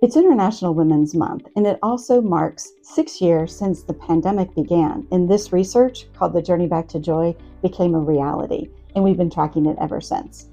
It's International Women's Month, and it also marks 6 years since the pandemic began. And this research, called the Journey Back to Joy, became a reality, and we've been tracking it ever since.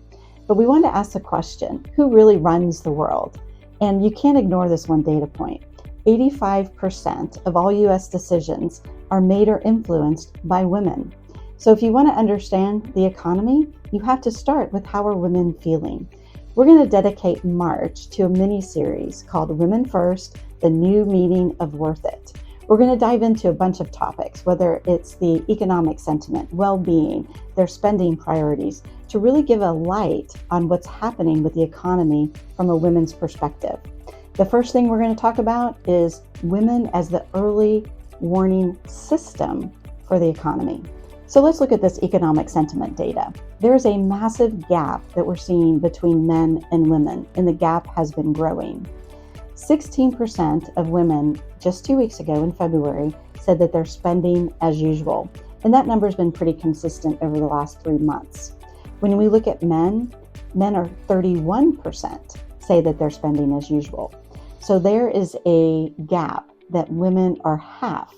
But we want to ask the question, who really runs the world? And you can't ignore this one data point. 85% of all U.S. decisions are made or influenced by women. So if you want to understand the economy, you have to start with how are women feeling. We're going to dedicate March to a mini-series called Women First, the New Meaning of Worth It. We're going to dive into a bunch of topics, whether it's the economic sentiment, well-being, their spending priorities, to really give a light on what's happening with the economy from a women's perspective. The first thing we're going to talk about is women as the early warning system for the economy. So let's look at this economic sentiment data. There is a massive gap that we're seeing between men and women, and the gap has been growing. 16% of women just 2 weeks ago in February said that they're spending as usual, and that number has been pretty consistent over the last 3 months. When we look at men are 31% say that they're spending as usual. So there is a gap that women are half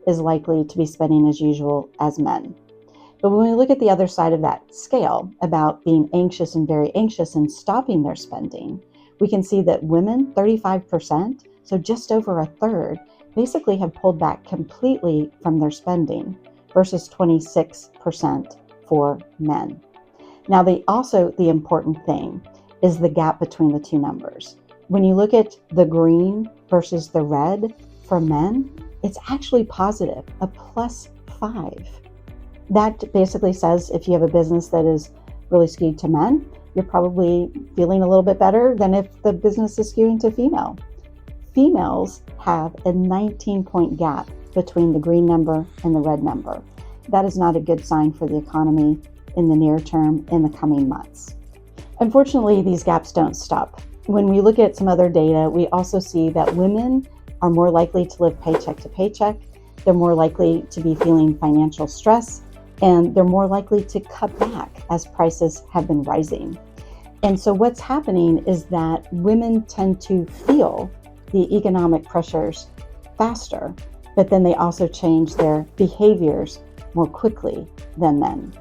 is likely to be spending as usual as men. But when we look at the other side of that scale about being anxious and very anxious and stopping their spending, we can see that women, 35%, so just over a third, basically have pulled back completely from their spending versus 26% for men. Now, the important thing is the gap between the two numbers. When you look at the green versus the red for men, it's actually positive, a +5. That basically says if you have a business that is really skewed to men, you're probably feeling a little bit better than if the business is skewing to female. Females have a 19-point gap between the green number and the red number. That is not a good sign for the economy in the near term in the coming months. Unfortunately, these gaps don't stop. When we look at some other data, we also see that women are more likely to live paycheck to paycheck. They're more likely to be feeling financial stress, and they're more likely to cut back as prices have been rising. And so what's happening is that women tend to feel the economic pressures faster, but then they also change their behaviors more quickly than men.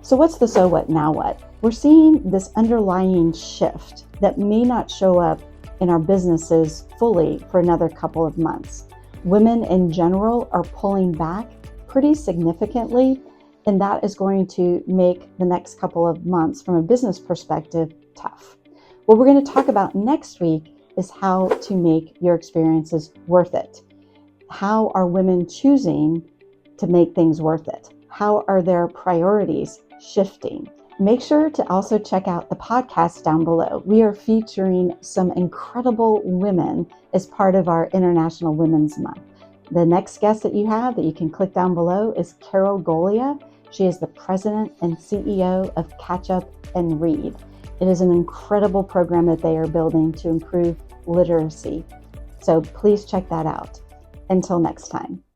So what's the so what, now what? We're seeing this underlying shift that may not show up in our businesses fully for another couple of months. Women in general are pulling back pretty significantly, and that is going to make the next couple of months from a business perspective tough. What we're going to talk about next week is how to make your experiences worth it. How are women choosing to make things worth it? How are their priorities shifting? Make sure to also check out the podcast down below. We are featuring some incredible women as part of our International Women's Month. The next guest that you have that you can click down below is Carol Golia. She is the president and CEO of Catch Up and Read. It is an incredible program that they are building to improve literacy. So please check that out. Until next time.